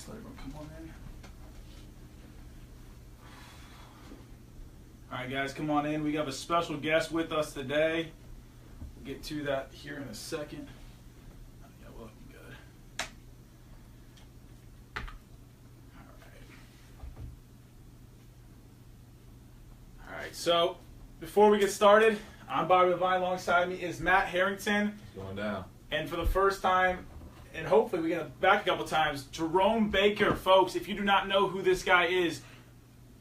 Just let everyone come on in. All right, guys, come on in. We have a special guest with us today. We'll get to that here in a second. Yeah, we're looking good. All right, so before we get started, I'm Bobby Levine. Alongside me is Matt Harrington. It's going down. And for the first time, and hopefully we get it back a couple times, Jerome Baker. Folks, if you do not know who this guy is,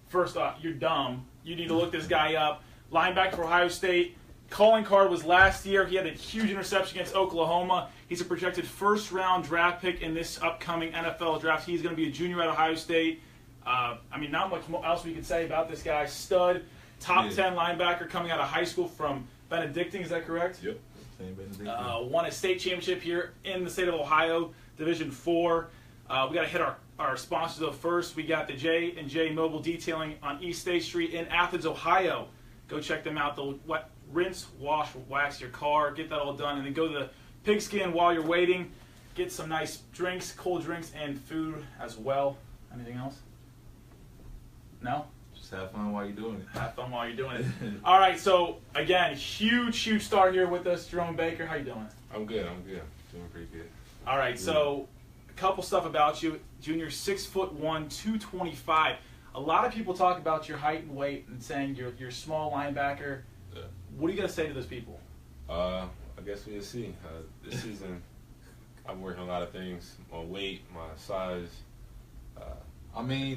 first off, you're dumb. You need to look this guy up. Linebacker for Ohio State. Calling card was last year. He had a huge interception against Oklahoma. He's a projected first-round draft pick in this upcoming NFL draft. He's going to be a junior at Ohio State. Not much else we can say about this guy. Stud, top 10 linebacker coming out of high school from Benedictine. Is that correct? Yep. Same Benedictine. Won a state championship here in the state of Ohio, Division IV. We got to hit our sponsors though first. We got the J&J Mobile Detailing on East State Street in Athens, Ohio. Go check them out. They'll rinse, wash, wax your car, get that all done, and then go to the Pigskin while you're waiting. Get some nice drinks, cold drinks, and food as well. Anything else? No? Just have fun while you're doing it. Have fun while you're doing it. All right, so again, huge star here with us, Jerome Baker. How you doing? I'm good. Doing pretty good. All right, so a couple stuff about you. Junior, 6'1", 225. A lot of people talk about your height and weight and saying you're a small linebacker. Yeah. What are you gonna say to those people? I guess we'll see. This season, I'm working on a lot of things. My weight, my size.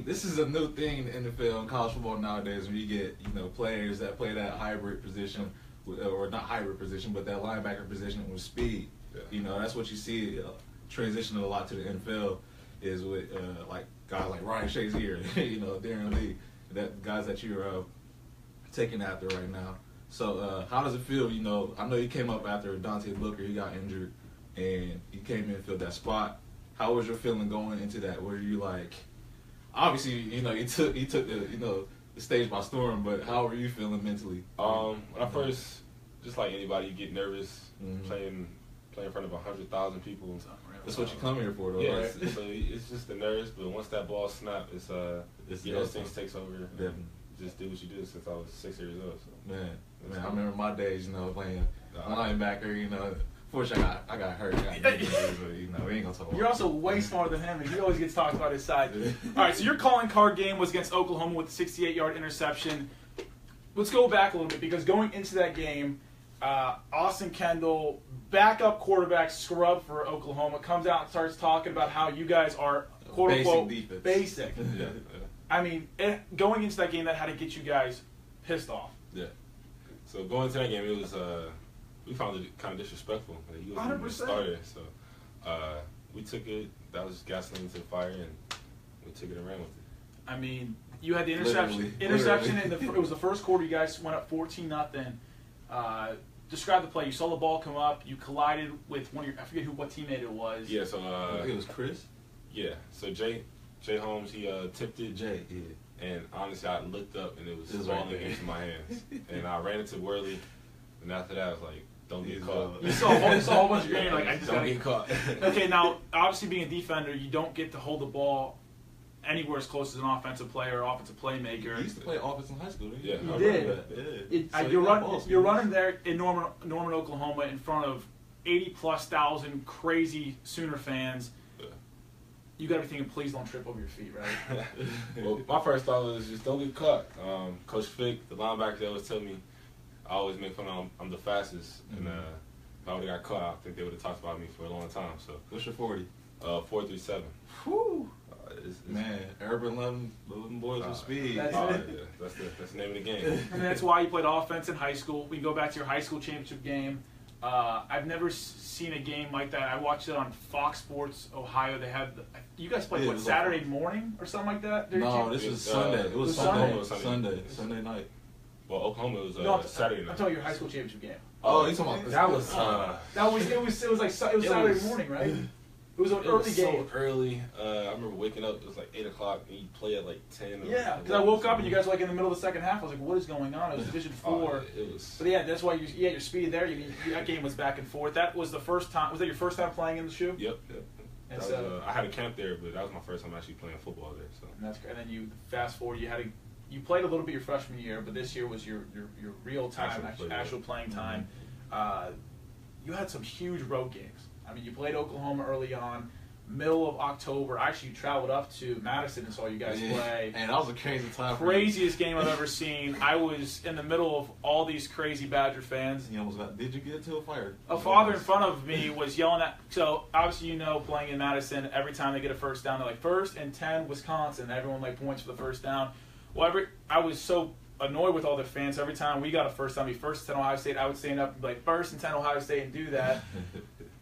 This is a new thing in the NFL and college football nowadays when you get, players that play that hybrid position, or not hybrid position, but that linebacker position with speed. Yeah. That's what you see transitioning a lot to the NFL is with like guys like Ryan Shazier, Darren Lee, that guys that you're taking after right now. So how does it feel? I know you came up after Dante Booker, he got injured, and you came in and filled that spot. How was your feeling going into that? Were you like, obviously, you took the stage by storm, but how were you feeling mentally? When I first, just like anybody, you get nervous playing in front of 100,000 people. That's what you come here for, though, yeah, right? So it's just the nerves, but once that ball snapped, it's things takes over. Definitely. Just did what you did since I was 6 years old. So. Man, I remember my days, playing linebacker. Fortunately, I got hurt. We ain't gonna talk about. You're also way smarter than him, and he always gets talked about his side. All right, so your calling card game was against Oklahoma with a 68-yard interception. Let's go back a little bit, because going into that game, Austin Kendall, backup quarterback scrub for Oklahoma, comes out and starts talking about how you guys are quote-unquote basic. Yeah. Going into that game, that had to get you guys pissed off. Yeah. So going into that game, it was we found it kind of disrespectful. He was the starter, so we took it. That was gasoline to the fire, and we took it and ran with it. You had the interception. It was the first quarter. You guys went up 14-0. Describe the play. You saw the ball come up. You collided with one of your, I forget what teammate it was. Yeah, so I think it was Chris. Yeah, so Jay Holmes, he tipped it. Jay, yeah. And honestly, I looked up and it was falling into my hands. And I ran into Worley, and after that, I was like, "Don't get caught." You saw a whole bunch of green. Like, I just don't get caught. Okay, now obviously being a defender, you don't get to hold the ball anywhere as close as an offensive player or offensive playmaker. You used to play offense in high school, didn't you? Yeah, you did. So you're running there in Norman, Oklahoma, in front of 80,000+ crazy Sooner fans. You got to be thinking, please don't trip over your feet, right? Well, my first thought was just don't get caught. Coach Fick, the linebacker, always tell me, I always make fun of I'm the fastest. And if I would have got caught, I think they would have talked about me for a long time. So what's your 40? 4.37. Whew. Man, Urban loving boys with speed. That's the name of the game. And that's why you played offense in high school. We can go back to your high school championship game. I've never seen a game like that. I watched it on Fox Sports Ohio. They had you guys played Saturday morning or something like that? No, this was Sunday. It was Sunday night. Well, Oklahoma was Saturday night. I'm talking about your high school championship game. Oh, you're talking about that was it was Saturday morning, right? It was an early game. So early. I remember waking up. It was like 8 o'clock, and you play at like 10. Yeah, because I woke up and you guys were like in the middle of the second half. I was like, "What is going on?" It was Division IV. It was. But yeah, that's why you had your speed there. That game was back and forth. That was the first time. Was that your first time playing in the shoe? Yep. And I had a camp there, but that was my first time actually playing football there. So and that's great. And then you fast forward, you played a little bit your freshman year, but this year was your real time, actual playing time. You had some huge road games. I mean, you played Oklahoma early on. Middle of October, actually, you traveled up to Madison and saw you guys play. And that was a crazy time. Craziest game I've ever seen. I was in the middle of all these crazy Badger fans. You almost did you get into a fire? A father in front of me was yelling at. So obviously, playing in Madison, every time they get a first down, they're like 1st and 10, Wisconsin. Everyone points for the first down. Well, I was so annoyed with all the fans. Every time we got a first down, be 1st and 10 Ohio State, I would stand up and be like 1st and 10 Ohio State and do that.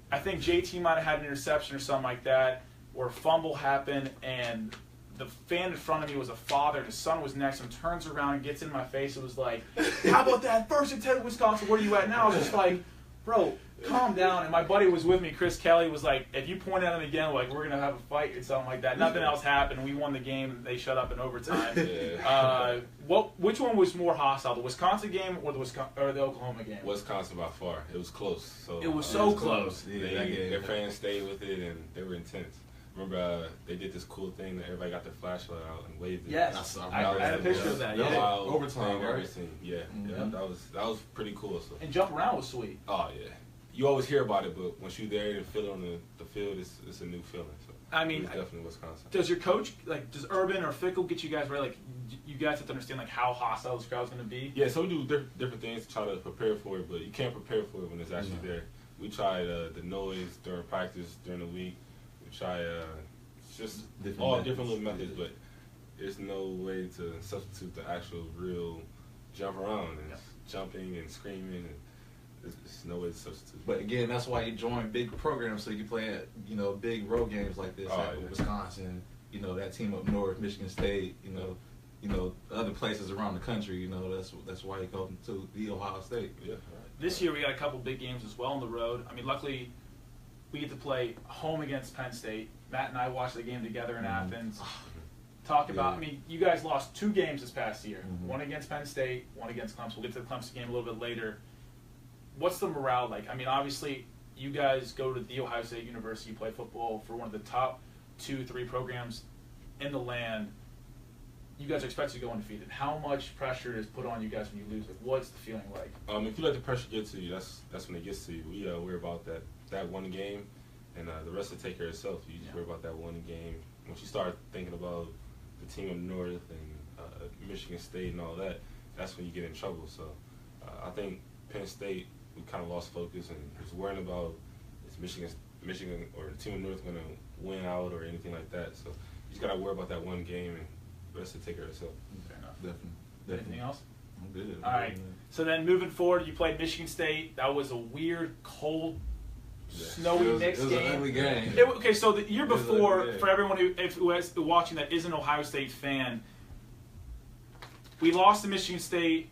I think JT might have had an interception or something like that, or a fumble happened, and the fan in front of me was a father, and his son was next to him, turns around and gets in my face. It was like, how about that? 1st and 10 Wisconsin, where are you at now? I was just like, bro, calm down. And my buddy was with me, Chris Kelly, was like, if you point at him again, we're going to have a fight or something like that. Nothing else happened. We won the game, and they shut up in overtime. Which one was more hostile, the Wisconsin game or the Oklahoma game? Wisconsin by far. It was close. So it was so close. Their fans stayed with it, and they were intense. Remember, they did this cool thing that everybody got their flashlight out and waved it. Yes, I had a picture of that. Yeah, overtime, everything. Yeah, that was pretty cool. So. And jump around was sweet. Oh yeah, you always hear about it, but once you're there and feel it on the field, it's a new feeling. So I mean, definitely Wisconsin. Does your coach does Urban or Fickle get you guys ready? You guys have to understand how hostile this crowd's going to be. Yeah, so we do different things to try to prepare for it, but you can't prepare for it when it's actually there. We try the noise during practice during the week. We try just all different little methods, but there's no way to substitute the actual real jump around and jumping and screaming. And there's no way to substitute. But again, that's why you join big programs so you can play at big road games like this, Wisconsin. That team up north, Michigan State. Other places around the country. That's why you go to the Ohio State. Yeah. Right. This year we got a couple big games as well on the road. I mean, luckily we get to play home against Penn State. Matt and I watched the game together in Athens. Talk about, I mean, you guys lost 2 games this past year. One against Penn State, one against Clemson. We'll get to the Clemson game a little bit later. What's the morale like? I mean, obviously, you guys go to The Ohio State University, you play football for one of the top 2-3 programs in the land. You guys are expected to go undefeated. How much pressure is put on you guys when you lose? What's the feeling like? If you let the pressure get to you, that's when it gets to you. We worry about that one game, and the rest will take care of itself. You just worry about that one game. Once you start thinking about the team up north and Michigan State and all that, that's when you get in trouble. So I think Penn State, we kind of lost focus and was worrying about is Michigan or the team up north going to win out or anything like that. So you just got to worry about that one game, and the rest will take care of itself. Fair enough. Definitely. Anything else? I'm good. All right. So then moving forward, you played Michigan State. That was a weird, cold, snowy Knicks game. It was an ugly game. Okay, so the year before, for everyone who is watching that isn't an Ohio State fan, we lost to Michigan State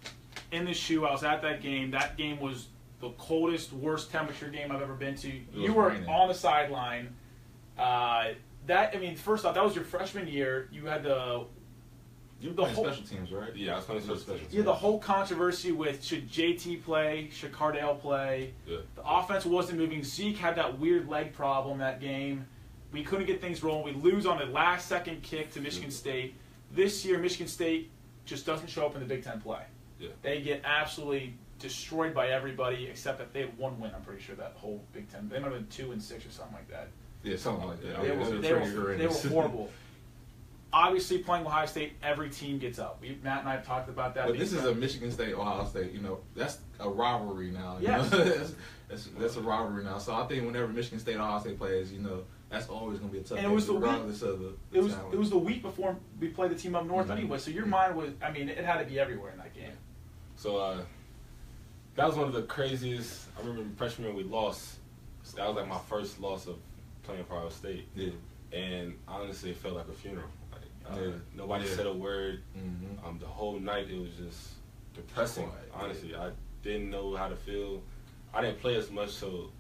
in the shoe. I was at that game. That game was the coldest, worst temperature game I've ever been to. You were on the sideline. First off, that was your freshman year. You had You were playing special teams, right? Yeah, I was playing special teams. Yeah, the whole controversy with should JT play, should Cardale play. Yeah. The offense wasn't moving. Zeke had that weird leg problem that game. We couldn't get things rolling. We lose on the last-second kick to Michigan State. This year, Michigan State just doesn't show up in the Big Ten play. Yeah. They get absolutely destroyed by everybody except that they had 1 win, I'm pretty sure, that whole Big Ten. They might have been 2-6 or something like that. Yeah, something like that. They were horrible. Obviously, playing Ohio State, every team gets up. Matt and I have talked about that. But this is a Michigan State, Ohio State. That's a rivalry now. Yes. That's a rivalry now. So I think whenever Michigan State, Ohio State plays, that's always going to be a tough game, regardless of the talent. It was the week before we played the team up north anyway. So your mind was, it had to be everywhere in that game. So that was one of the craziest. I remember freshman year we lost. That was like my first loss of playing for Ohio State. Yeah. And honestly, it felt like a funeral. Nobody said a word. The whole night it was just depressing. Honestly, I didn't know how to feel. I didn't play as much, so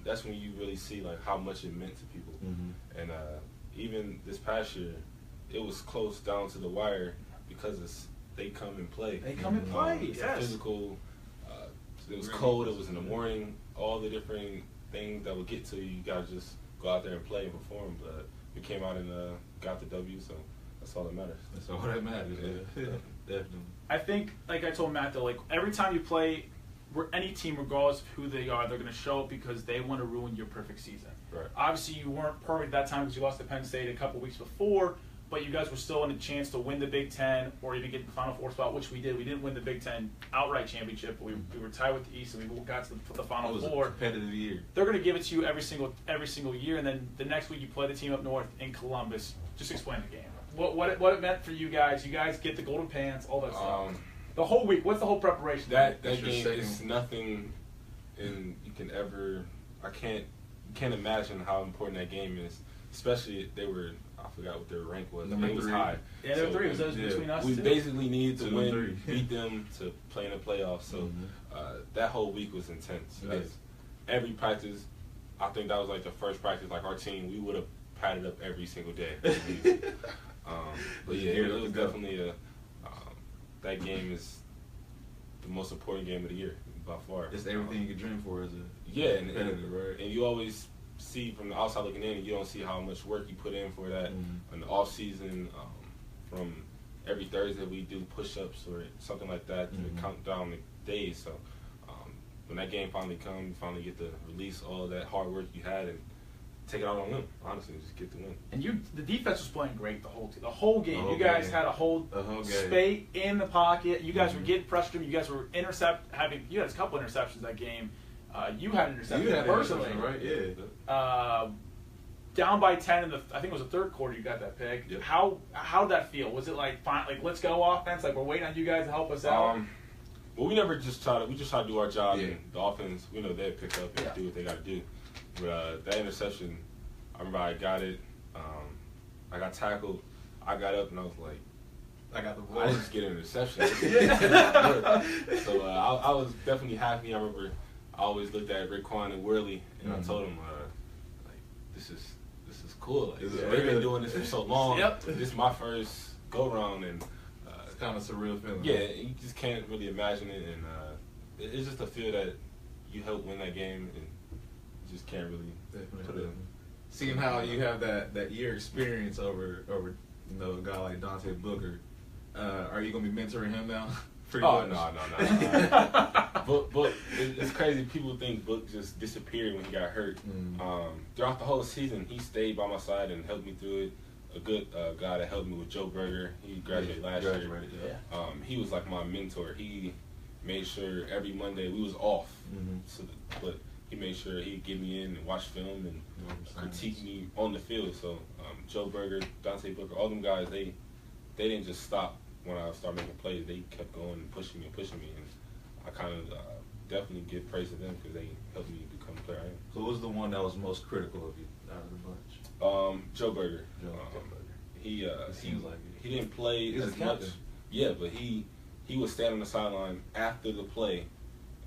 that's when you really see like how much it meant to people. And even this past year, it was close down to the wire because they come and play. They come and play. It's yes. Physical. It was cold. It was in the morning. All the different things that would get to you. You gotta just go out there and play and perform. But we came out and got the W, so that's all that matters. That's all that matters. Yeah. Definitely. I think, like I told Matt, though, like every time you play, any team, regardless of who they are, they're going to show up because they want to ruin your perfect season. Right. Obviously, you weren't perfect that time because you lost to Penn State a couple weeks before, but you guys were still in a chance to win the Big Ten or even get the Final Four spot, which we did. We didn't win the Big Ten outright championship, but we were tied with the East, and we got to the Final Four. It was a competitive year. They're going to give it to you every single year, and then the next week you play the team up north in Columbus. Just explain the game. What it meant for you guys. You guys get the golden pants, all that stuff. The whole week. What's the whole preparation? That game is nothing, and you can't imagine how important that game is. Especially I forgot what their rank was. Number it was 3. high. Yeah, there were 3. It was between us. We too. basically needed to win, beat them to play in the playoffs. So that whole week was intense. Yeah. Every practice, I think that was like the first practice. Like our team, we would have padded up every single day. But yeah, it was definitely that game is the most important game of the year by far. It's everything you could dream for as a right? And you always see from the outside looking in, you don't see how much work you put in for that in the off season. From every Thursday we do push-ups or something like that to count down the days. So when that game finally comes, you finally get to release all that hard work you had and take it out on them. Honestly, just get the win. And the defense was playing great the whole game. You guys had a whole spate in the pocket. You guys were getting pressure. You guys were you had a couple interceptions that game. You had an interception personally, right? Yeah. Down by 10 in I think it was the third quarter. You got that pick. Yep. How did that feel? Was it like let's go offense? Like we're waiting on you guys to help us out. Well, we never just try to do our job. And the offense, we know they'd pick up and do what they got to do. But that interception, I remember I got it. I got tackled. I got up and I was like, I got the ball. I didn't just get an interception. So I was definitely happy. I remember I always looked at Raekwon and Worley and I told him, like, this is cool. Like, they've been doing this for so long. This is my first go round and it's kind of a surreal feeling. Yeah, you just can't really imagine it, and it's just a feel that you helped win that game and you just can't really put it. Seeing how you have that year experience over a guy like Dante Booker, are you gonna be mentoring him now? No. Book, it's crazy. People think Book just disappeared when he got hurt. Throughout the whole season, he stayed by my side and helped me through it. A good guy that helped me with Joe Berger. He graduated last year. He was like my mentor. He made sure every Monday we was off, but he made sure he'd get me in and watch film and critique me on the field. So Joe Berger, Dante Booker, all them guys, they didn't just stop when I started making plays. They kept going and pushing me, and I kind of definitely give praise to them because they helped me become the player I am. So who was the one that was most critical of you out of the bunch? Joe Berger. He seems like he didn't play as much. Yeah, but he would stand on the sideline after the play,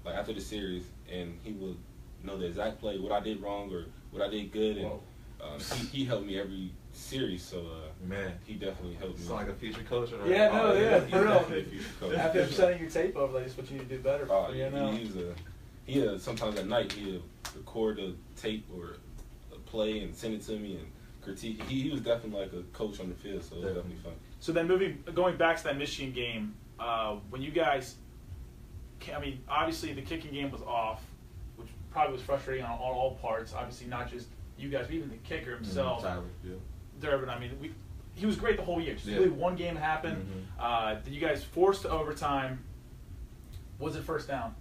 like after the series, and he would know the exact play, what I did wrong or what I did good, and he helped me every series. So man, he definitely helped me. It's like a future coach. Or for real. A future coach. After sending your tape over, like, this is what you need to do better. He sometimes at night he'd record a tape or a play and send it to me and critique. He was definitely like a coach on the field, so it was definitely fun. So then going back to that Michigan game, when you guys, obviously the kicking game was off, which probably was frustrating on all parts. Obviously not just you guys, but even the kicker himself. Tyler, Durbin, he was great the whole year. Just really one game happened. Did you guys force to overtime? Was it first down?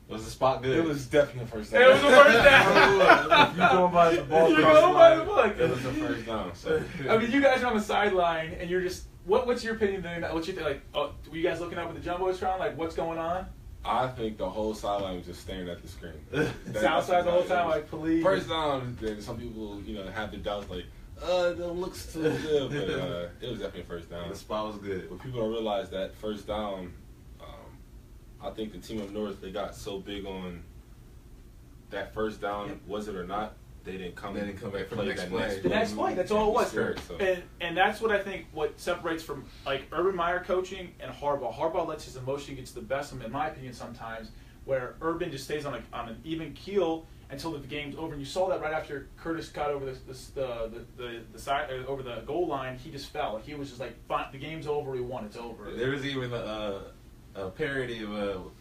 Was the spot good? It was definitely a first down. It was a first down. If you're going by the ball, it was a first down. So. You guys are on the sideline, and you're just, what's your opinion doing that? What you think? Like, were you guys looking up at the jumbotron? Like, what's going on? I think the whole sideline was just staring at the screen. Outside the whole time, like, police. First down, some people, have the doubts, like, it looks too good, but it was definitely a first down. The spot was good. But people don't realize that first down, I think the team up north, they got so big on that first down, was it or not, they didn't come back for the next play. The next play, that's all it was. So. And that's what I think what separates from like Urban Meyer coaching and Harbaugh. Harbaugh lets his emotion get to the best of him, in my opinion, sometimes, where Urban just stays on an even keel until the game's over. And you saw that right after Curtis cut over the side over the goal line. He just fell. He was just like, fine, the game's over. We won. It's over. There was even a parody of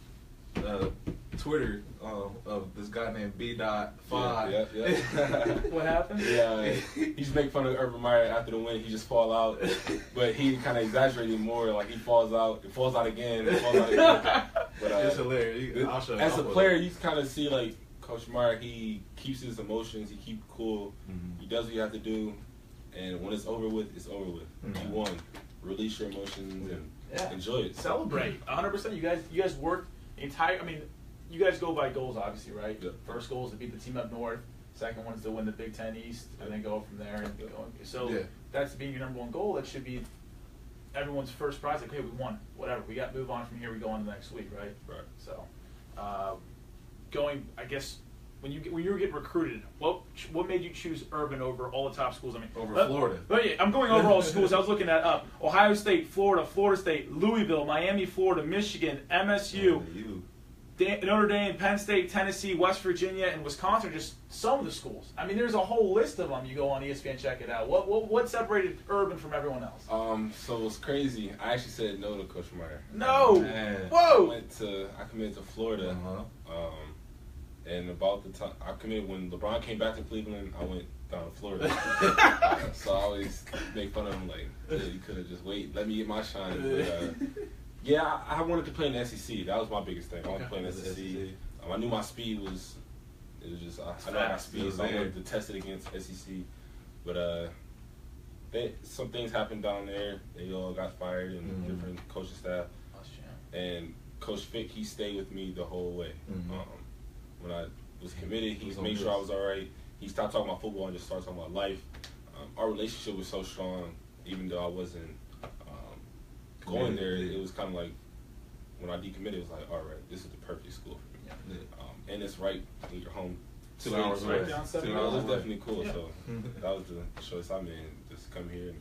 Twitter of this guy named B.5. Yeah. What happened? Yeah, he just make fun of Urban Meyer after the win. He just fall out, but he kind of exaggerated more. Like he falls out again, it falls out again. But It's hilarious. I'll show you. as a player, you kind of see like Coach Meyer. He keeps his emotions. He keeps cool. Mm-hmm. He does what you have to do, and when it's over with, it's over with. Mm-hmm. You won. Release your emotions and enjoy it. Celebrate. 100%. You guys worked the entire. I mean, you guys go by goals, obviously, right? Yeah. First goal is to beat the team up north. Second one is to win the Big Ten East, and then go from there. And so that's being your number one goal. That should be everyone's first prize. Like, hey, we won. Whatever. We got to move on from here. We go on to the next week, right? Right. So, I guess when you were getting recruited, what made you choose Urban over all the top schools? I mean, Over Florida. But yeah, I'm going over all the schools. I was looking that up: Ohio State, Florida, Florida State, Louisville, Miami, Florida, Michigan, MSU. Notre Dame, Penn State, Tennessee, West Virginia, and Wisconsin are just some of the schools. I mean, there's a whole list of them. You go on ESPN, check it out. What separated Urban from everyone else? So it's crazy. I actually said no to Coach Meyer. No. Man. Whoa. I committed to Florida. Uh-huh. And about the time I committed when LeBron came back to Cleveland, I went down to Florida. So I always make fun of him like, you could have just waited, let me get my shine. But, yeah, I wanted to play in the SEC. That was my biggest thing. I wanted to play in the SEC. I knew my speed was. It was just I know I got speed, so I wanted to test it against SEC. But some things happened down there. They all got fired and different coaching staff. And Coach Fick, he stayed with me the whole way. When I was committed, he made sure I was all right. He stopped talking about football and just started talking about life. Our relationship was so strong, even though I wasn't going there. It was kind of like when I decommitted, it was like, all right, this is the perfect school for me. And it's right in your home. 2 hours away. Right down 7 It miles was away. definitely cool. So that was the choice I made. Just come here, and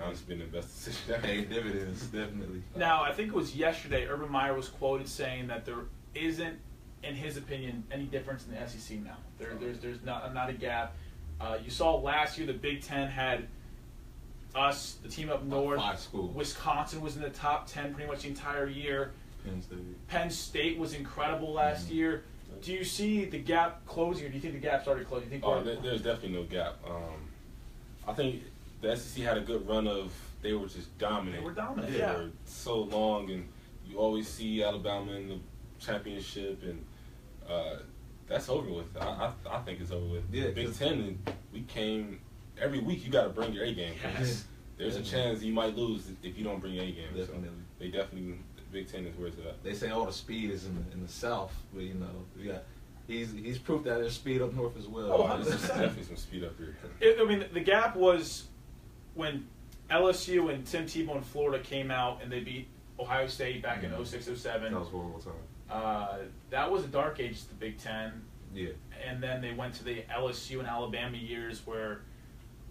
honestly, been the best decision ever. Hey, dividends, definitely. Now, I think it was yesterday, Urban Meyer was quoted saying that there isn't, in his opinion, any difference in the SEC now. There's not a gap. You saw last year the Big Ten had us, the team up north. 5 schools. Wisconsin was in the top 10 pretty much the entire year. Penn State was incredible last year. Do you see the gap closing, or do you think the gap started closing? Do you think There's definitely no gap. I think the SEC had a good run of, they were just dominant. They were dominant, They were so long, and you always see Alabama in the championship, and that's over with. I think it's over with. Yeah, Big Ten, and we came every week. You got to bring your A game. Yes. There's a chance you might lose if you don't bring your A game. Definitely. So they definitely, the Big Ten is where it's at. They say all the speed is in the South, but we got he's proof that there's speed up north as well. Oh, There's definitely some speed up here. I mean, the gap was when LSU and Tim Tebow in Florida came out and they beat Ohio State back in 06, 07. That was a horrible time. That was a dark age to the Big Ten. Yeah. And then they went to the LSU and Alabama years where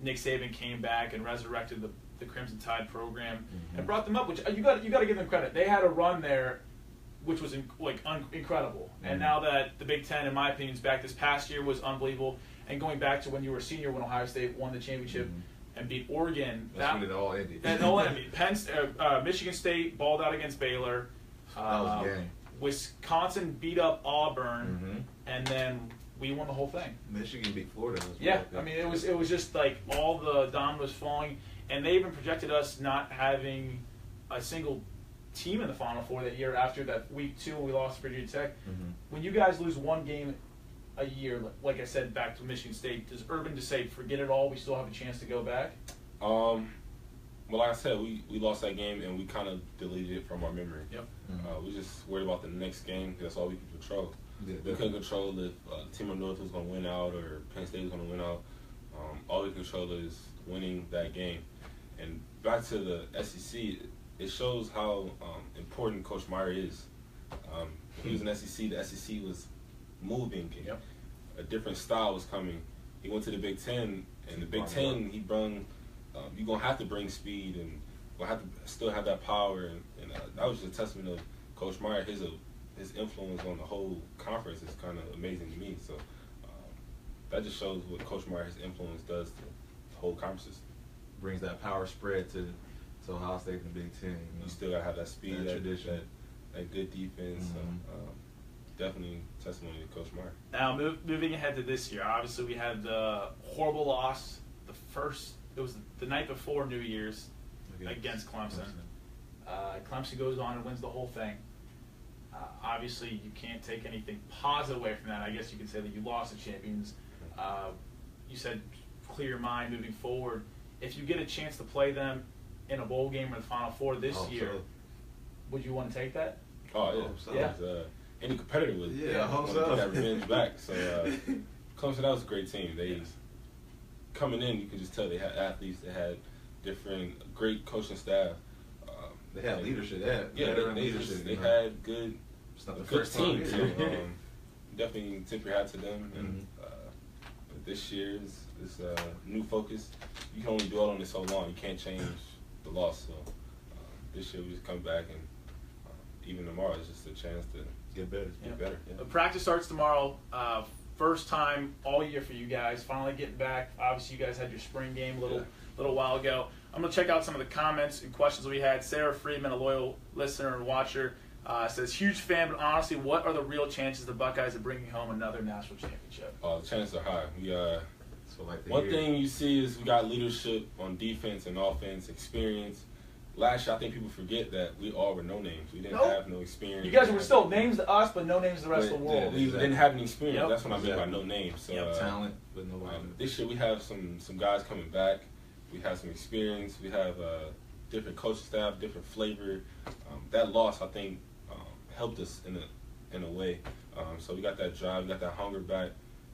Nick Saban came back and resurrected the Crimson Tide program and brought them up. Which you got to give them credit. They had a run there, which was incredible. And now that the Big Ten, in my opinion, is back, this past year was unbelievable. And going back to when you were a senior, when Ohio State won the championship and beat Oregon, That's when it all ended. And all ended. Michigan State balled out against Baylor. That was a game. Wisconsin beat up Auburn, and then we won the whole thing. Michigan beat Florida as well. Yeah, I mean it was just like all the dominoes falling, and they even projected us not having a single team in the Final Four that year after that week 2 when we lost to Virginia Tech. When you guys lose one game a year, like I said, back to Michigan State, does Urban just say forget it all? We still have a chance to go back. Well, like I said, we lost that game and we kind of deleted it from our memory. Yep. We just worried about the next game. That's all we could control. Yeah, we couldn't control if Team of North was going to win out or Penn State was going to win out. All we control is winning that game. And back to the SEC, it shows how important Coach Meyer is. When he was in SEC, the SEC was moving. A different style was coming. He went to the Big Ten, and the Big Ten, he brung. You're gonna have to bring speed, and you're gonna have to still have that power, and that was just a testament of Coach Meyer. His influence on the whole conference is kind of amazing to me. So that just shows what Coach Martin's influence does to the whole conference system. Brings that power spread to Ohio State and the Big Ten. You still gotta have that speed, that tradition, that good defense. Definitely testimony to Coach Martin. Now moving ahead to this year, obviously we had the horrible loss. It was the night before New Year's against Clemson. Clemson goes on and wins the whole thing. Obviously, you can't take anything positive away from that. I guess you could say that you lost the champions. You said clear your mind moving forward. If you get a chance to play them in a bowl game or the Final Four this year, would you want to take that? Oh, yeah. Any competitor would want to get that revenge back. So, Clemson, that was a great team. Coming in, you could just tell they had athletes. They had great coaching staff. They had leadership. They had good team. So, definitely tip your hat to them. And but this year is new focus. You can only dwell on it so long. You can't change the loss. So this year we just come back and even tomorrow is just a chance to get better. The practice starts tomorrow. First time all year for you guys. Finally getting back. Obviously, you guys had your spring game a little while ago. I'm going to check out some of the comments and questions we had. Sarah Freeman, a loyal listener and watcher, says, huge fan, but honestly, what are the real chances the Buckeyes are bringing home another national championship? The chances are high. One thing you see is we got leadership on defense and offense, experience. Last year, I think people forget that we all were no names. We didn't have no experience. You guys were still names to us, but no names to the rest of the world. We didn't have any experience. That's what I mean by no names. So, talent, but no this year we have some guys coming back. We have some experience. We have different coaching staff, different flavor. That loss, I think, helped us in a way. So we got that drive, we got that hunger back.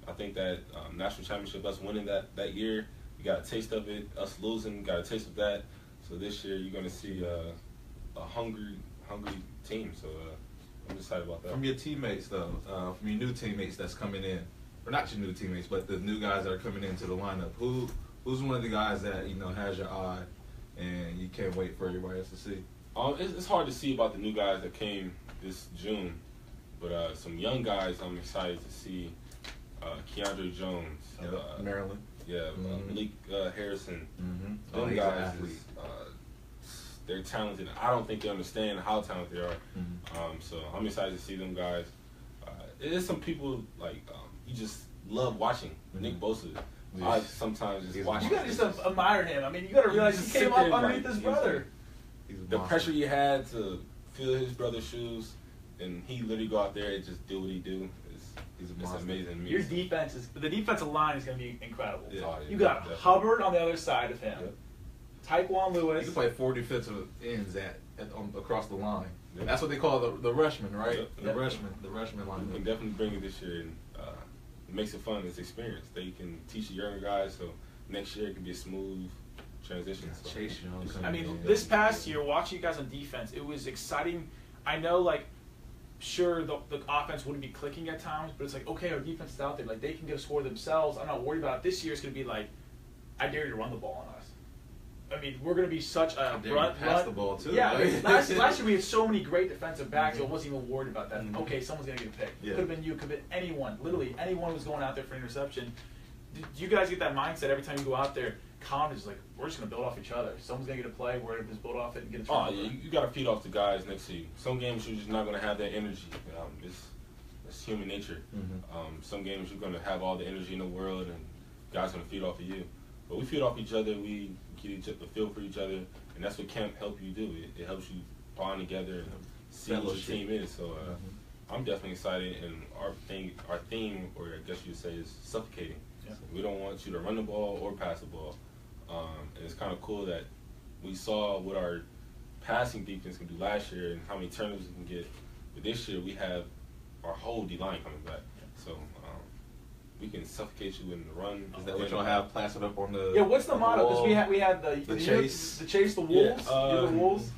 I think that national championship, us winning that year, we got a taste of it. Us losing, got a taste of that. So this year you're going to see a hungry team. So I'm excited about that. From your teammates, though, from your new teammates that's coming in, or not your new teammates, but the new guys that are coming into the lineup, who's one of the guys that has your eye and you can't wait for everybody else to see? It's hard to see about the new guys that came this June, but some young guys I'm excited to see. Keandre Jones, Maryland. Malik Harrison. Them guys, they're talented. I don't think they understand how talented they are. So I'm excited to see them guys. There's some people you just love watching. Nick Bosa. I sometimes just watch. You gotta just admire him. I mean, you gotta realize he came up underneath his brother. The pressure he had to fill his brother's shoes, and he literally go out there and just do what he do. It's amazing. Your the defensive line is going to be incredible. You got definitely. Hubbard on the other side of him. Tyquan Lewis. You can play 4 defensive ends across the line. That's what they call the Rushman, right? The Rushman line. We can definitely bring it this year, and it makes it fun. It's experience. They can teach the younger guys, so next year it can be a smooth transition. Chase Young. I mean, this past year, watching you guys on defense, it was exciting. I know, sure, the offense wouldn't be clicking at times, but it's okay, our defense is out there. They can get a score themselves. I'm not worried about it. This year it's going to be I dare you to run the ball on us. I mean, we're going to be such a pass the ball, too. Yeah, last year we had so many great defensive backs, so I wasn't even worried about that. Okay, someone's going to get a pick. Could have been you, could have been anyone. Literally, anyone was going out there for an interception. Do you guys get that mindset every time you go out there? College is we're just going to build off each other. Someone's going to get a play, we're going to just build off it and get a try. You got to feed off the guys next to you. Some games you're just not going to have that energy. It's human nature. Some games you're going to have all the energy in the world, and guys going to feed off of you. But we feed off each other. We get each other, feel for each other, and that's what camp help you do. It helps you bond together and see what your team is. So I'm definitely excited, and our theme, or I guess you'd say, is suffocating. Yeah. We don't want you to run the ball or pass the ball. And it's kind of cool that we saw what our passing defense can do last year and how many turnovers we can get. But this year we have our whole D-line coming back. So we can suffocate you in the run. Is that what y'all have plastered up on the what's the motto? Because we had the chase. The chase, the wolves. The wolves.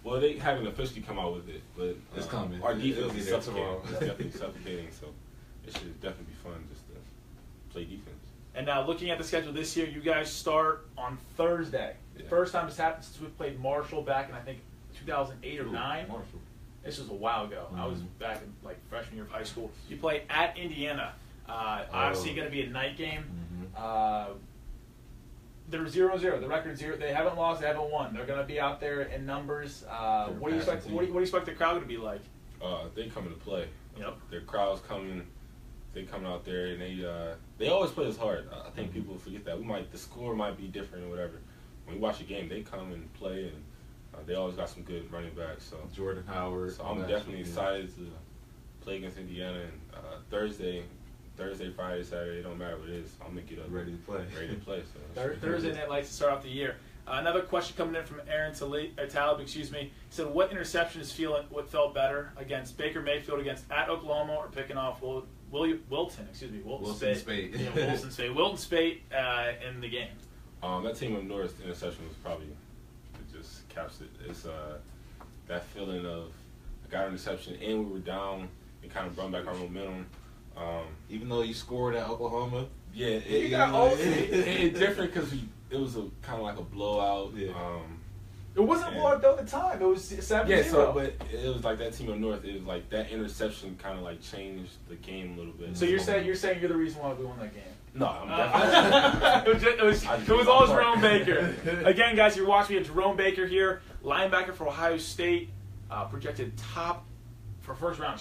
Well, they haven't officially come out with it, but it's coming. Our defense is suffocating. It's definitely suffocating, so it should definitely be fun just to play defense. And now looking at the schedule this year, you guys start on Thursday. The first time it's happened since we played Marshall back in, I think, 2008 or 9. Marshall. This was a while ago. I was back in freshman year of high school. You play at Indiana. Obviously, going to be a night game. Mm-hmm. They're 0-0. The record's 0. They haven't lost. They haven't won. They're going to be out there in numbers. What do you expect? What do you expect the crowd to be like? They coming to play. Yep. Their crowd's coming. They coming out there and they always play us hard. I think people forget that. The score might be different or whatever. When we watch a game, they come and play, and they always got some good running backs. So Jordan Howard. So I'm definitely excited to play against Indiana. And Thursday, Friday, Saturday, it don't matter what it is. I'm gonna get up ready to play. So Thursday night lights to start off the year. Another question coming in from Aaron Talib, excuse me. He said, what interception what felt better against Baker Mayfield against at Oklahoma or picking off Wilson Spate. Wilson Spate. Wilton Spate in the game. That team up north interception was probably, it just caps it. It's that feeling of I got an interception and we were down and kind of brought back our momentum. Even though you scored at Oklahoma, it's different because it was a kind of like a blowout. Yeah. It wasn't a blowout though at the time. It was 7-0. Yeah, so but it was like that team up north. It was like that interception kind of like changed the game a little bit. So you're saying you're the reason why we won that game? No, I'm definitely. it was all Jerome Baker. Again, guys, you're watching me at Jerome Baker here, linebacker for Ohio State, projected top for first round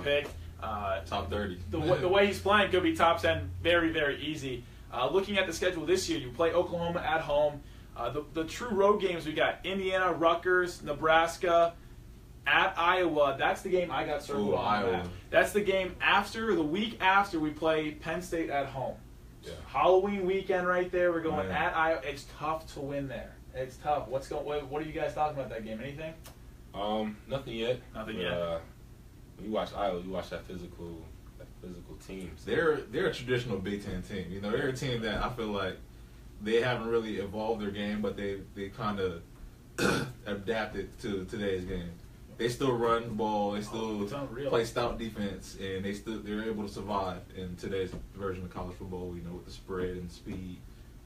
pick. Top 30. The way he's playing could be top 10 very, very easy. Looking at the schedule this year, you play Oklahoma at home. The true road games we got Indiana, Rutgers, Nebraska, at Iowa. That's the game I got circled on Iowa. that. That's the game the week after we play Penn State at home. Yeah. Halloween weekend right there. We're going at Iowa. It's tough to win there. It's tough. What are you guys talking about that game? Anything? Nothing yet. Nothing yet. When you watch Iowa, you watch that physical team. So. They're a traditional Big Ten team. You know, they're a team that I feel like they haven't really evolved their game, but they kind of adapted to today's game. They still run the ball. They still play stout defense, and they're able to survive in today's version of college football. You know, with the spread and speed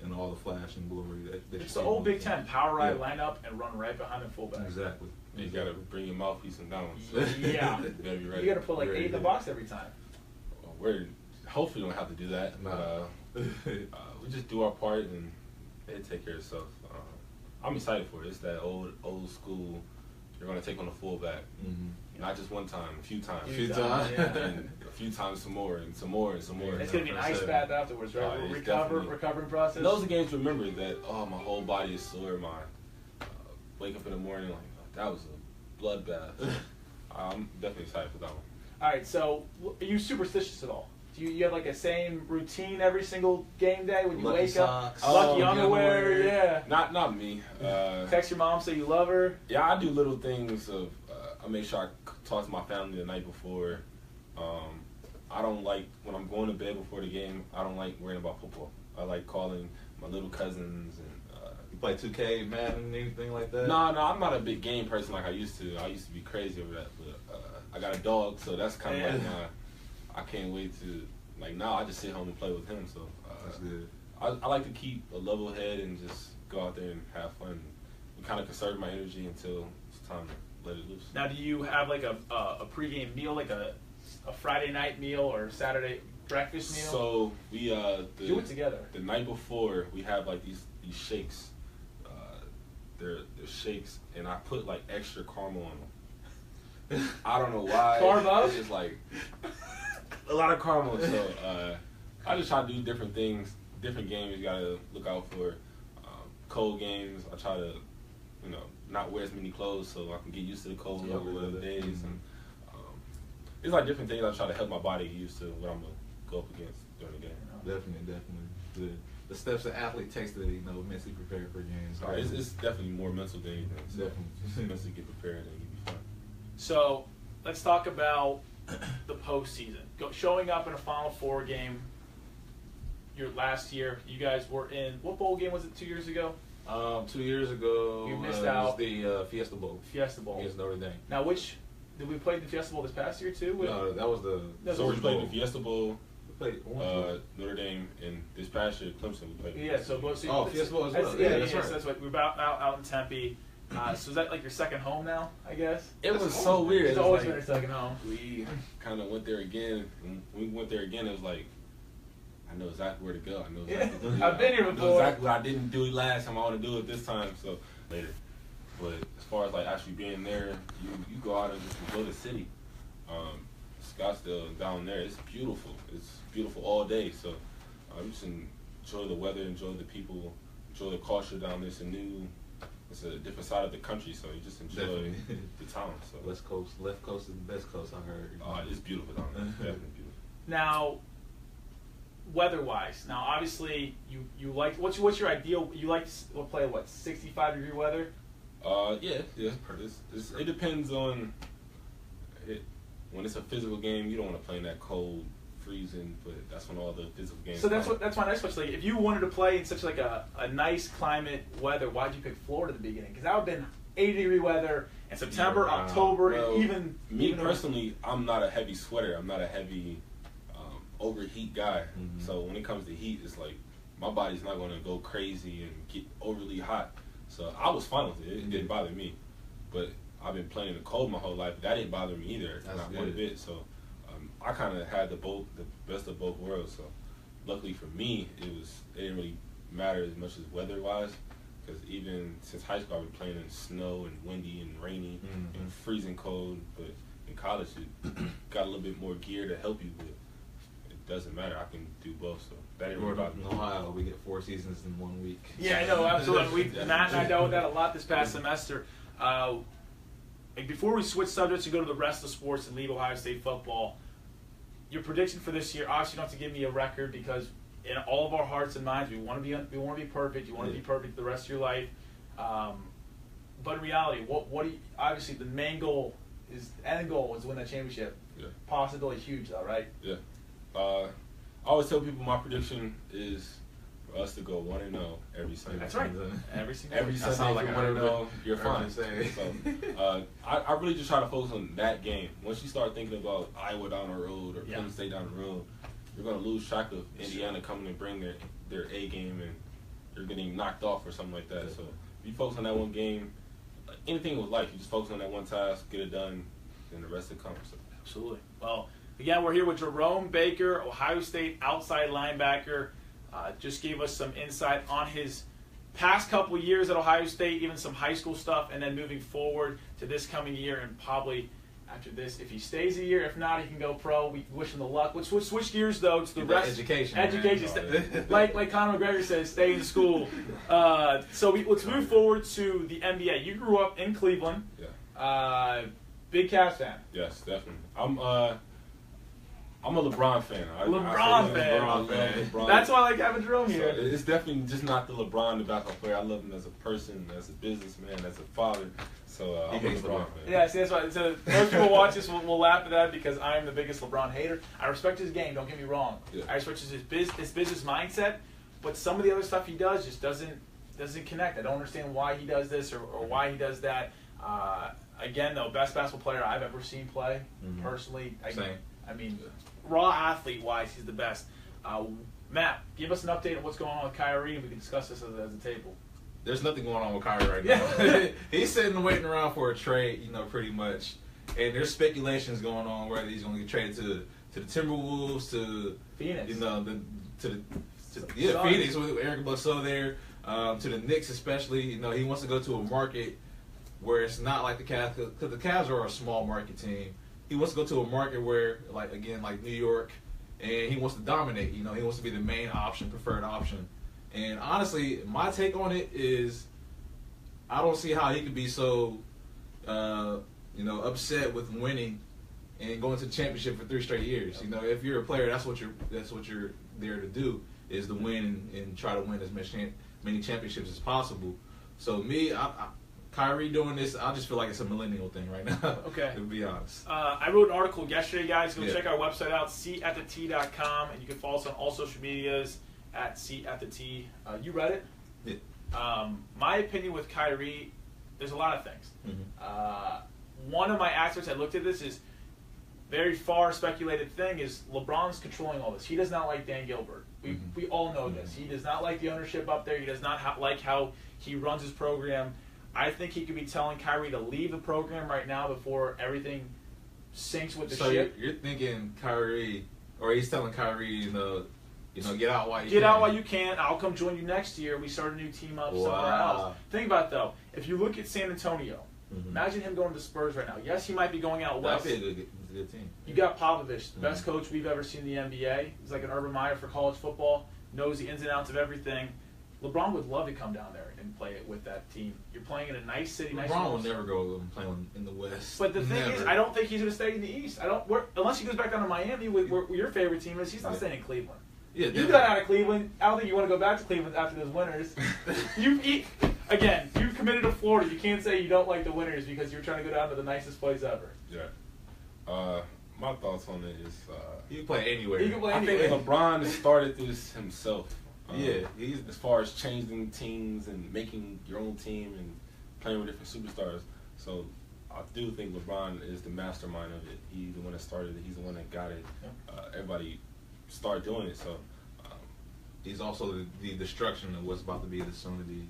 and all the flash and glory. It's the old Big Ten power ride lineup and run right behind the fullback. Exactly. You got to bring your mouthpiece and down. So. Yeah. You got to be ready. You got to put like 8 in the box every time. Well, hopefully we don't have to do that. But we just do our part and they take care of itself. I'm excited for it. It's that old school. You're going to take on the fullback. Mm-hmm. Not just one time, a few times. And a few times some more and some more and some more. It's going to be an ice bath afterwards, right? Recovering process. Those are games to remember that, my whole body is sore. Wake up in the morning like, that was a bloodbath. I'm definitely excited for that one. All right, so are you superstitious at all? Do you have like a same routine every single game day when you Lucky wake socks. up? Lucky underwear, yeah. Not me. Text your mom, say you love her. Yeah, I do little things of. I make sure I talk to my family the night before. I don't like when I'm going to bed before the game. I don't like worrying about football. I like calling my little cousins and. You play 2K, Madden, anything like that? No, I'm not a big game person like I used to. I used to be crazy over that, but I got a dog, so that's kind of like I can't wait to now I just sit home and play with him. So that's good. I like to keep a level head and just go out there and have fun and kind of conserve my energy until it's time to let it loose. Now, do you have like a pregame meal, like a Friday night meal or Saturday breakfast meal? So we do it together. The night before we have like these shakes. They're shakes, and I put like extra caramel on them. I don't know why. Carbo? It's just like a lot of caramel. So I just try to do different things, different games. You gotta look out for cold games. I try to, not wear as many clothes so I can get used to the cold over the days. And it's like different things. I try to help my body get used to what I'm gonna go up against during the game. Definitely good. The steps an athlete takes to mentally prepare for games. It's definitely more mental than anything. So definitely mentally get prepared and you'll be fine. So let's talk about the postseason. Showing up in a Final Four game. Your last year, you guys were in what bowl game was it 2 years ago? 2 years ago, you missed out the Fiesta Bowl. Fiesta Bowl against Notre Dame. Now, did we play the Fiesta Bowl this past year too? No, that was the. So we played the Fiesta Bowl. Notre Dame, and this past year Clemson we played. Yeah, so Fiesta Bowl as well. Yeah, that's right. So that's what we're out in Tempe. So is that like your second home now, I guess? It was so weird. It's It was always like, been your second home. we kind of went there again. When we went there again, it was like, I know exactly where to go. I know exactly what to do. I've been here I know before. exactly what I didn't do last time. I want to do it this time. So later. But as far as like actually being there, you go out and just enjoy the city. Scottsdale down there, it's beautiful. It's beautiful all day. So just enjoy the weather, enjoy the people, enjoy the culture down there. It's a different side of the country, so you just enjoy the town. So West Coast, left coast is the best coast, I heard. it's beautiful down there. Definitely beautiful. Now, weather-wise, now obviously you like what's your ideal? You like to play 65-degree weather? Yeah. It depends on it. When it's a physical game, you don't want to play in that cold, freezing, but that's when all the physical games. So that's my next question. Like, if you wanted to play in such like a nice climate weather, why'd you pick Florida at the beginning? Because that would have been 80-degree weather in September, October, well, and even me personally, I'm not a heavy sweater. I'm not a heavy overheat guy. Mm-hmm. So when it comes to heat, it's like my body's not going to go crazy and get overly hot. So I was fine with it. It didn't bother me. But I've been playing in the cold my whole life. That didn't bother me either. That's not good. one bit. So I kind of had the best of both worlds. So luckily for me, it didn't really matter as much as weather-wise. Because even since high school, I've been playing in snow and windy and rainy and freezing cold. But in college, it got a little bit more gear to help you. But it doesn't matter. I can do both. So that didn't really bother me. In Ohio, we get 4 seasons in 1 week. Yeah, I know, absolutely. Matt and I dealt with that a lot this past semester. Before we switch subjects and go to the rest of the sports and leave Ohio State football, your prediction for this year, obviously you don't have to give me a record because in all of our hearts and minds, we want to be perfect. You want to be perfect the rest of your life. But in reality, what do you, obviously the main goal is, end goal is to win that championship. Yeah. Possibility huge though, right? Yeah. I always tell people my prediction is for us to go 1-0 every Sunday. That's right. Every single Every week. Sunday, like if a you're 1-0, word you're fine. to say. So, I really just try to focus on that game. Once you start thinking about Iowa down the road or Penn State down the road, you're going to lose track of Indiana coming and bring their A game, and you're getting knocked off or something like that. So if you focus on that one game, like anything with life, you just focus on that one task, get it done, and the rest of it comes. So. Absolutely. Well, again, we're here with Jerome Baker, Ohio State outside linebacker. Just gave us some insight on his past couple years at Ohio State, even some high school stuff, and then moving forward to this coming year and probably after this, if he stays a year. If not, he can go pro. We wish him the luck. Let's switch gears, though, to the rest. Education. Like Conor McGregor says, stay in school. So let's move forward to the NBA. You grew up in Cleveland. Yeah. Big Cavs fan. Yes, definitely. I'm a LeBron fan. LeBron fan. That's why I like having Jerome here. So it's definitely just not the LeBron, the basketball player. I love him as a person, as a businessman, as a father. So I'm a LeBron fan. Yeah, see, that's why. So most people watch this will laugh at that because I'm the biggest LeBron hater. I respect his game. Don't get me wrong. Yeah. I respect his business mindset, but some of the other stuff he does just doesn't connect. I don't understand why he does this or why he does that. Again, though, best basketball player I've ever seen play. Personally, Same. I mean, raw athlete-wise, he's the best. Matt, give us an update on what's going on with Kyrie, and we can discuss this as a table. There's nothing going on with Kyrie right now. He's sitting and waiting around for a trade, pretty much. And there's speculations going on whether he's going to get traded to the Timberwolves, to Phoenix. Phoenix with Eric Bledsoe there, to the Knicks especially. He wants to go to a market where it's not like the Cavs, because the Cavs are a small market team. He wants to go to a market where, like New York, and he wants to dominate. He wants to be the main option, preferred option. And honestly, my take on it is, I don't see how he could be so, upset with winning and going to the championship for 3 straight years. If you're a player, that's what you're there to do, is to win and try to win as many championships as possible. So me, Kyrie doing this, I just feel like it's a millennial thing right now. Okay. To be honest. I wrote an article yesterday, guys. Go check our website out, seatattheT.com, and you can follow us on all social medias at seatattheT. You read it? Yeah. My opinion with Kyrie, there's a lot of things. Mm-hmm. One of my aspects I looked at this is very far speculated thing is LeBron's controlling all this. He does not like Dan Gilbert. We all know this. He does not like the ownership up there. He does not like how he runs his program. I think he could be telling Kyrie to leave the program right now before everything sinks with the ship. So you're thinking Kyrie, or he's telling Kyrie, you know, get out while you can. Get out while you can. I'll come join you next year. We start a new team up somewhere else. Think about it, though. If you look at San Antonio, imagine him going to the Spurs right now. Yes, he might be going out west. That'd be a good team. You got Popovich, the best coach we've ever seen in the NBA. He's like an Urban Meyer for college football. Knows the ins and outs of everything. LeBron would love to come down there and play it with that team. You're playing in a nice city. LeBron will never go and play in the West. But the thing is, I don't think he's going to stay in the East. Unless he goes back down to Miami, where your favorite team is. He's not staying in Cleveland. Yeah, you got out of Cleveland. I don't think you want to go back to Cleveland after those winters. You've committed to Florida. You can't say you don't like the winters because you're trying to go down to the nicest place ever. Yeah. My thoughts on it is he can play anywhere. I think LeBron started this himself. He's as far as changing teams and making your own team and playing with different superstars. So I do think LeBron is the mastermind of it. He's the one that started it. He's the one that got it. Everybody start doing it. So he's also the destruction of what's about to be the soon to be.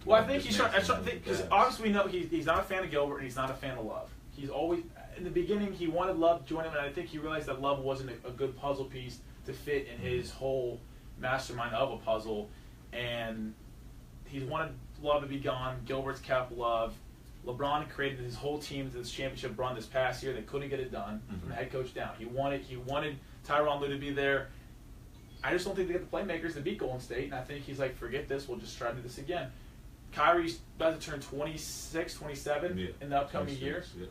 Well, I think he's trying because obviously we know he's not a fan of Gilbert and he's not a fan of Love. He's always in the beginning he wanted Love to join him, and I think he realized that Love wasn't a good puzzle piece to fit in his whole mastermind of a puzzle, and he wanted Love to be gone. Gilbert's kept Love. LeBron created his whole team to this championship run this past year. They couldn't get it done from the head coach down. He wanted Tyronn Lue to be there. I just don't think they get the playmakers to beat Golden State, and I think he's like, forget this, we'll just try to do this again. Kyrie's about to turn 26, 27 in the upcoming years. Yeah.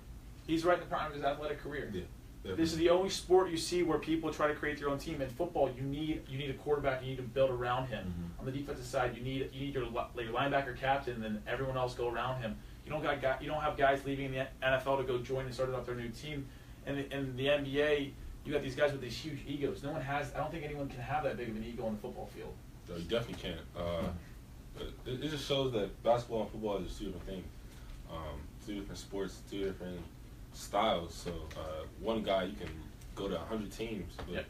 He's right in the prime of his athletic career. Yeah, this is the only sport you see where people try to create their own team. In football, you need a quarterback. You need to build around him. On the defensive side, you need your linebacker captain, and then everyone else go around him. You don't have guys leaving the NFL to go join and start up their new team. And in the NBA, you got these guys with these huge egos. No one has. I don't think anyone can have that big of an ego on the football field. No, you definitely can't. It just shows that basketball and football are just two different things. Two different sports, two different styles. So one guy, you can go to 100 teams, but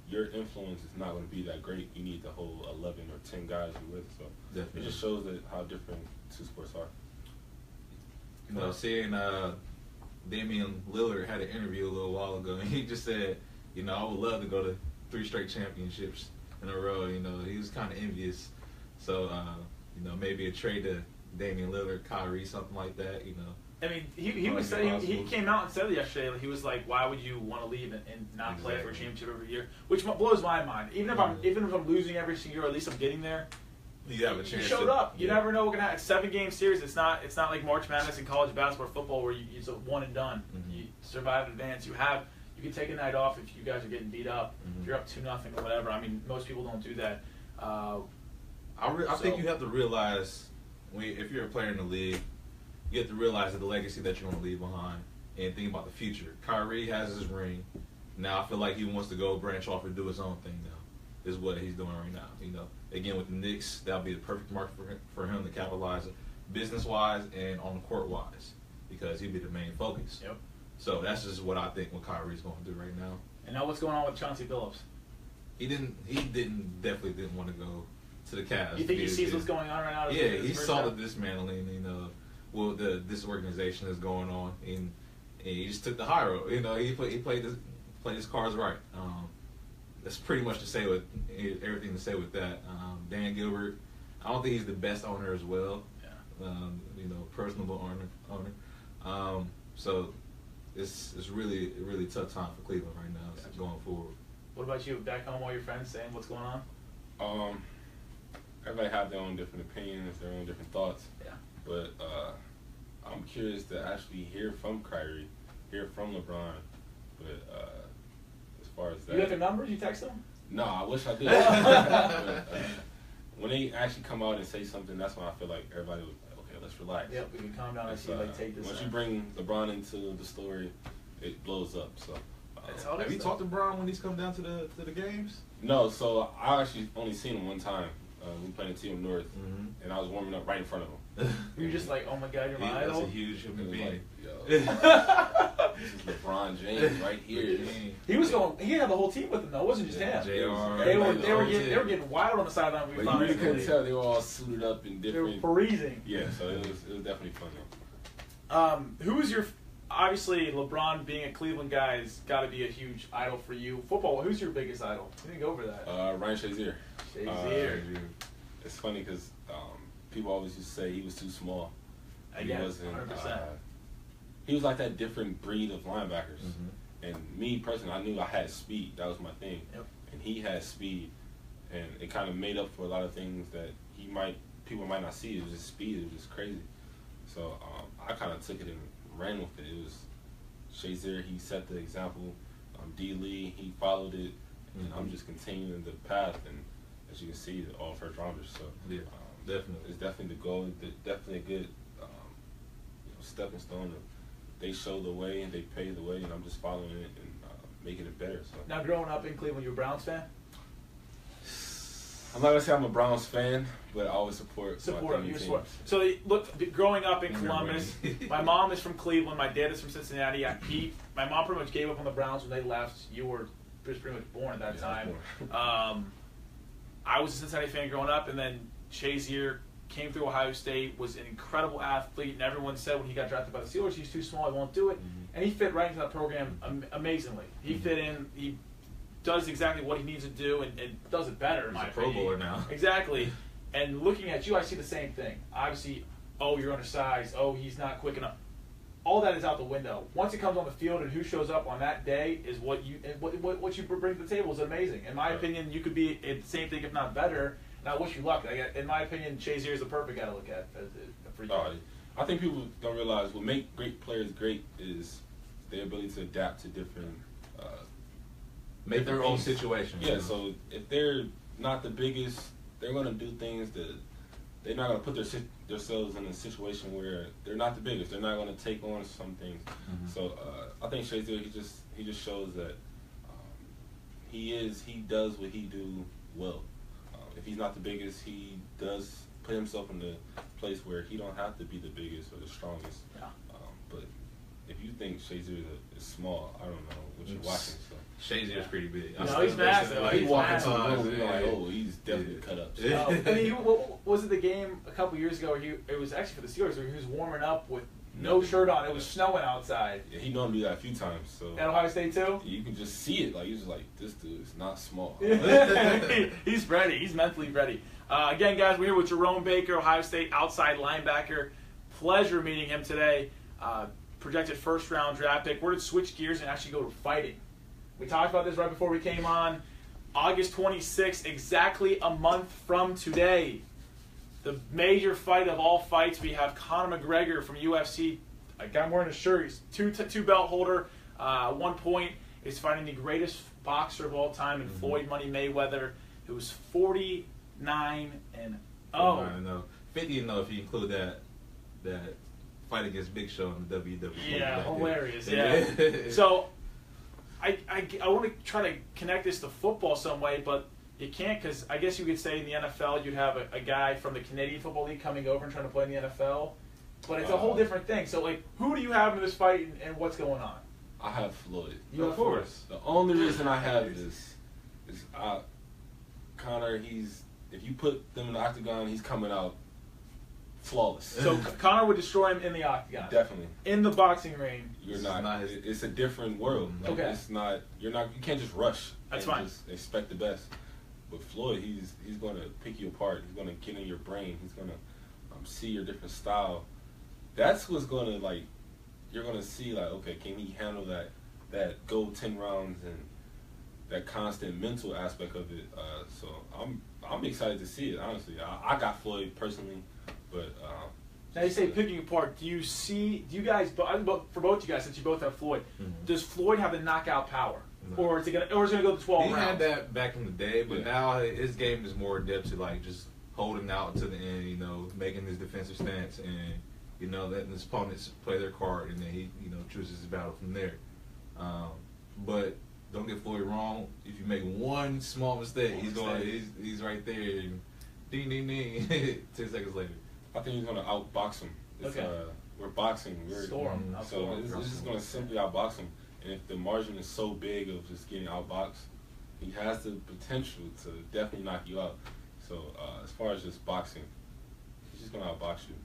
your influence is not going to be that great. You need the whole 11 or 10 guys you're with. So it just shows that how different two sports are. You know, seeing Damian Lillard had an interview a little while ago, and he just said, I would love to go to 3 straight championships in a row. He was kind of envious. So, maybe a trade to Damian Lillard, Kyrie, something like that. I mean, he was saying he came out and said yesterday. He was like, "Why would you want to leave and not play for a championship every year?" Which blows my mind. Even if I'm losing every single year, at least I'm getting there. You have a chance. You showed up. You never know what can happen. It's 7-game series. It's not like March Madness in college basketball or football where it's a one and done. You survive in advance. You can take a night off if you guys are getting beat up. If you're up 2-0 or whatever. I mean, most people don't do that. I think you have to realize if you're a player in the league, you have to realize the legacy that you're going to leave behind and think about the future. Kyrie has his ring. Now I feel like he wants to go branch off and do his own thing now. Is what he's doing right now. Again with the Knicks, that'll be the perfect market for him to capitalize business-wise and on the court-wise because he'll be the main focus. Yep. So that's just what I think what Kyrie's going to do right now. And now what's going on with Chauncey Billups? He definitely didn't want to go to the Cavs. You think he sees what's going on right now? Yeah, he saw the dismantling, this organization is going on, and he just took the high road. He played his cards right. That's pretty much everything to say with that. Dan Gilbert, I don't think he's the best owner as well. Yeah. Personable owner. So it's really a really tough time for Cleveland right now going forward. What about you? Back home, all your friends saying what's going on? Everybody have their own different opinions, their own different thoughts. Yeah. But I'm curious to actually hear from Kyrie, hear from LeBron. But as far as that, you have their numbers? You text them? No, I wish I did. But, when they actually come out and say something, that's when I feel like everybody would. Okay, let's relax. Yep, we can calm down and see take this. Once you bring LeBron into the story, it blows up. So. Have you talked to Bron when he's come down to the games? No, so I actually only seen him one time. We played in Team North, and I was warming up right in front of him. You're just like, oh my God, you're my idol. That's a huge human being. Like, yo, this is LeBron James right here. He was going. He had the whole team with him though. It wasn't just him. JR, They were getting wild on the sideline. But you really couldn't tell they were all suited up in different. They were freezing. Yeah, so it was definitely fun though. Who is your? Obviously, LeBron being a Cleveland guy has got to be a huge idol for you. Football. Who's your biggest idol? We didn't go over that. Ryan Shazier. Shazier. It's funny because people always used to say he was too small. Again, he wasn't. 100%. He was like that different breed of linebackers. And me personally, I knew I had speed. That was my thing. Yep. And he had speed, and it kind of made up for a lot of things that people might not see. It was just speed. It was just crazy. So I kind of took it and ran with it. It was Shazier. He set the example. D. Lee, he followed it, and I'm just continuing the path. And as you can see, all first rounders. So yeah, definitely, it's definitely the goal. Definitely a good stepping stone. They show the way and they pave the way, and I'm just following it and making it better. So now, growing up in Cleveland, you a Browns fan? I'm not gonna say I'm a Browns fan, but I always support you support. So look, growing up in Columbus, my mom is from Cleveland, my dad is from Cincinnati. My mom pretty much gave up on the Browns when they left. You were just pretty much born at that time. I was a Cincinnati fan growing up, and then Shazier came through Ohio State, was an incredible athlete, and everyone said when he got drafted by the Steelers, he's too small, he won't do it. And he fit right into that program amazingly. He fit in. He does exactly what he needs to do and does it better, in my opinion. He's a Pro Bowler now. Exactly. And looking at you, I see the same thing. Obviously, you're undersized. He's not quick enough. All that is out the window. Once it comes on the field and who shows up on that day is what you bring to the table is amazing. In my opinion, you could be the same thing, if not better. And I wish you luck. In my opinion, Shazier is the perfect guy to look at for you. I think people don't realize what makes great players great is their ability to adapt to different make their own situation. Yeah, so if they're not the biggest, they're going to do things that they're not going to put themselves in a situation where they're not the biggest. They're not going to take on some things. So I think Shazier, he just shows that he does what he do well. If he's not the biggest, he does put himself in the place where he don't have to be the biggest or the strongest. Yeah. But if you think Shazier is small, I don't know what you're watching. So. Shazier's pretty big. No, he's massive. Like, he's walking to the room, you're like, he's definitely cut up. So. What was it the game a couple years ago? It was actually for the Steelers where he was warming up with no shirt on. It was snowing outside. Yeah, he known to do that a few times. So at Ohio State too. You can just see it. Like he's just like, this dude is not small. He's ready. He's mentally ready. Again, guys, we're here with Jerome Baker, Ohio State outside linebacker. Pleasure meeting him today. Projected first-round draft pick. We're going to switch gears and actually go to fighting. We talked about this right before we came on. August 26th, exactly a month from today. The major fight of all fights. We have Conor McGregor from UFC. A guy wearing a shirt. He's two belt holder. 1 point is fighting the greatest boxer of all time in Floyd Money Mayweather, who was 49-0. 49-0. 50-0 if you include that fight against Big Show in the WWE. Yeah, hilarious. Yeah. So I want to try to connect this to football some way, but you can't, because I guess you could say in the NFL you'd have a guy from the Canadian Football League coming over and trying to play in the NFL, but it's a whole different thing. So, like, who do you have in this fight and what's going on? I have Floyd. Of course. The only reason I have this is Conor, if you put them in the octagon, he's coming out flawless. So Conor would destroy him in the octagon. Definitely. In the boxing ring. You're not. It's a different world. Like, okay. It's not. You're not. You can't just rush. That's fine. Just expect the best. But Floyd, he's going to pick you apart. He's going to get in your brain. He's going to see your different style. That's what's going to, like, you're going to see, like, okay, can he handle that go 10 rounds and that constant mental aspect of it. So I'm excited to see it, honestly. I got Floyd personally, but now you say picking apart. Do you guys, for both you guys, since you both have Floyd, does Floyd have the knockout power? No. Or is it gonna go to 12 rounds? He had that back in the day, but now his game is more adept to, like, just holding out to the end, you know, making his defensive stance and, you know, letting his opponents play their card, and then he, you know, chooses his battle from there. But don't get Floyd wrong. If you make one small mistake, he's right there, and Ding, ding, ding. 10 seconds later. I think he's going to outbox him. It's, Okay. We're boxing. Storm. So it's just going to simply outbox him. And if the margin is so big of just getting outboxed, he has the potential to definitely knock you out. So as far as just boxing, he's just going to outbox you.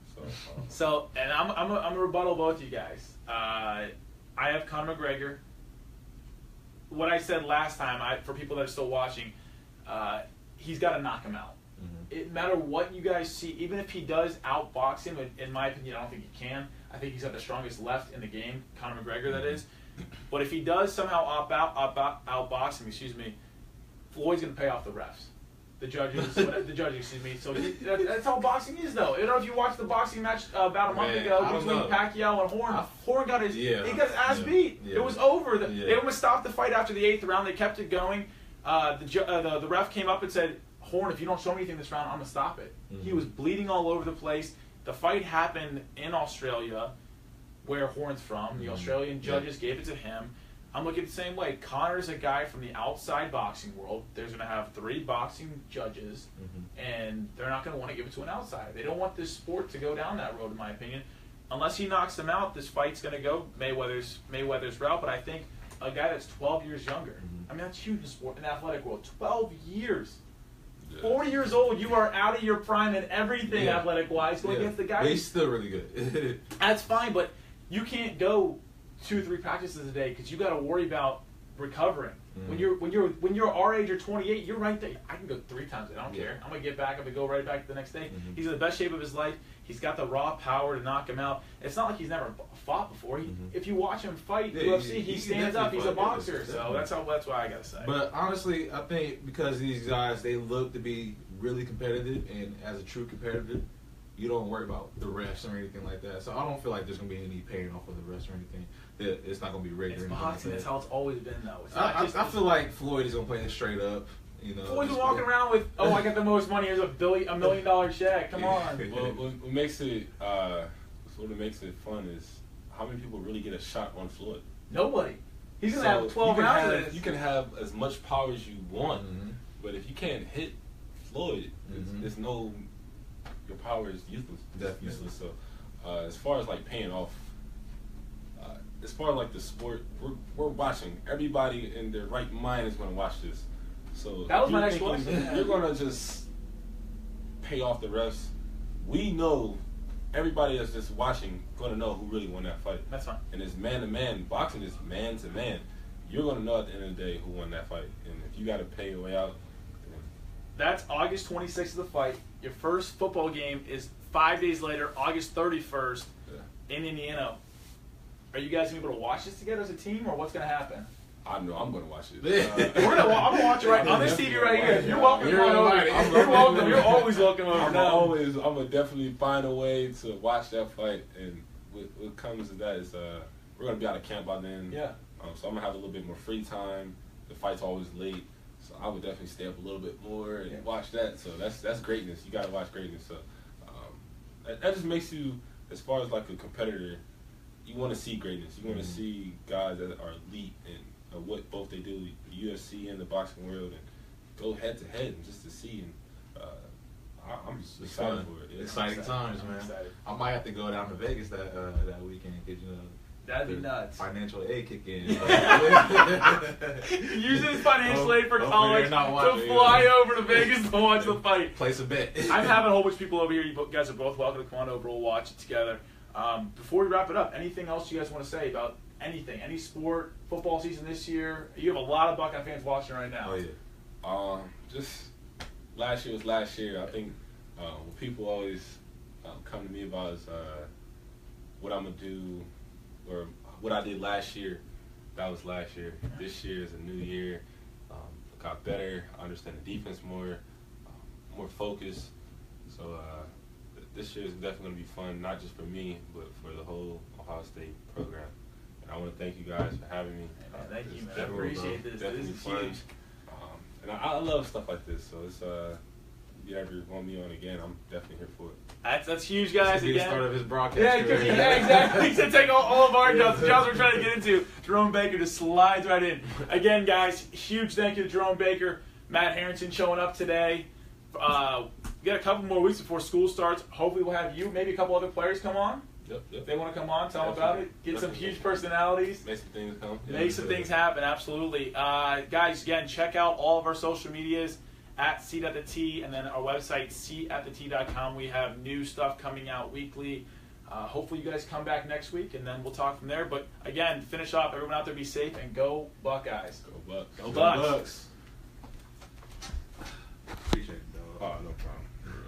So, and I'm a rebuttal both of you guys. I have Conor McGregor. What I said last time, for people that are still watching, he's got to knock him out. It matter what you guys see, even if he does outbox him, in my opinion, I don't think he can. I think he's got the strongest left in the game, Conor McGregor, that is. But if he does somehow outbox him, Floyd's going to pay off the refs. The judges, excuse me. So that's how boxing is, though. I don't know if you watched the boxing match about a month ago between Pacquiao and Horn. Horn got his ass beat. Yeah. It was over. They almost stopped the fight after the 8th round. They kept it going. The ref came up and said, Horn, if you don't show me anything this round, I'm going to stop it. He was bleeding all over the place. The fight happened in Australia, where Horn's from. The Australian judges gave it to him. I'm looking at it the same way. Conor's a guy from the outside boxing world. There's going to have 3 boxing judges, and they're not going to want to give it to an outsider. They don't want this sport to go down that road, in my opinion. Unless he knocks them out, this fight's going to go Mayweather's route. But I think a guy that's 12 years younger, I mean, that's huge in sport, in the athletic world. 12 years. 40 years old, you are out of your prime in everything athletic-wise going against the guy. But he's still really good. That's fine, but you can't go 2 or 3 practices a day because you got to worry about recovering. When you're our age or 28, you're right there. I can go 3 times a day. I don't care. I'm gonna get back. I'm gonna go right back the next day. He's in the best shape of his life. He's got the raw power to knock him out. It's not like he's never fought before. If you watch him fight UFC, he stands up. He's a boxer. So that's why I gotta say. But honestly, I think because these guys, they look to be really competitive, and as a true competitor, you don't worry about the refs or anything like that. So I don't feel like there's gonna be any paying off of the refs or anything. It's not gonna be rigged or anything. It's boxing. That's how it's always been, though. I feel like Floyd is gonna play it straight up. You know, Floyd's walking around with, I got the most money. Here's $1 million check. Come on. Well, what makes it fun is how many people really get a shot on Floyd. Nobody. He's gonna have 12 rounds. You can have as much power as you want, but if you can't hit Floyd, there's no. Your power is useless. Definitely. Useless. So, as far as like paying off, as far as like the sport, we're watching. Everybody in their right mind is going to watch this. So that was my next question. You're going to just pay off the refs. We know everybody that's just watching going to know who really won that fight. That's fine. And it's man to man. Boxing is man to man. You're going to know at the end of the day who won that fight. And if you got to pay your way out. That's August 26th of the fight. Your first football game is 5 days later, August 31st, in Indiana. Are you guys going to be able to watch this together as a team, or what's going to happen? I know I'm going to watch it. I'm going to watch it right on this TV right here. You're welcome. You're welcome. You're always welcome over. I'm going to definitely find a way to watch that fight. And what comes to that is we're going to be out of camp by then. Yeah. So I'm going to have a little bit more free time. The fight's always late. So I would definitely stay up a little bit more and watch that. So that's greatness. You got to watch greatness. So that just makes you, as far as like a competitor, you want to see greatness. You want to see guys that are elite and what both they do, the UFC and the boxing world, and go head to head and just to see. And I'm just excited for it. Yeah, exciting times, man. I might have to go down to Vegas that weekend because that'd be nuts. Financial aid kick in. Use his financial aid for college to fly over to Vegas to watch the fight. Place a bet. I'm having a whole bunch of people over here. You guys are both welcome to come on over. We'll watch it together. Before we wrap it up, anything else you guys want to say about anything? Any sport, football season this year? You have a lot of Buckeye fans watching right now. Oh, yeah. Just last year was last year. I think what people always come to me about is what I'm going to do or what I did last year. That was last year. This year is a new year. Got better. I understand the defense more focused. So this year is definitely going to be fun, not just for me, but for the whole Ohio State program. And I want to thank you guys for having me. Thank you, man. I appreciate this. This is huge. And I love stuff like this. So it's if you ever want me on again, I'm definitely here for it. That's huge, guys. This again. The start of his broadcast. Yeah, exactly. To take all of our jobs, the jobs we're trying to get into. Jerome Baker just slides right in. Again, guys, huge thank you to Jerome Baker, Matt Harrington showing up today. We got a couple more weeks before school starts. Hopefully we'll have you, maybe a couple other players come on. Yep. If they want to come on, tell them about it. Get some huge personalities. Make some things come. Make some things happen, absolutely. Guys, again, check out all of our social medias at Seat at the T, and then our website, seatattheT.com. We have new stuff coming out weekly. Hopefully you guys come back next week, and then we'll talk from there. But again, finish off. Everyone out there, be safe, and go Buckeyes. Go Bucks. Go Bucks.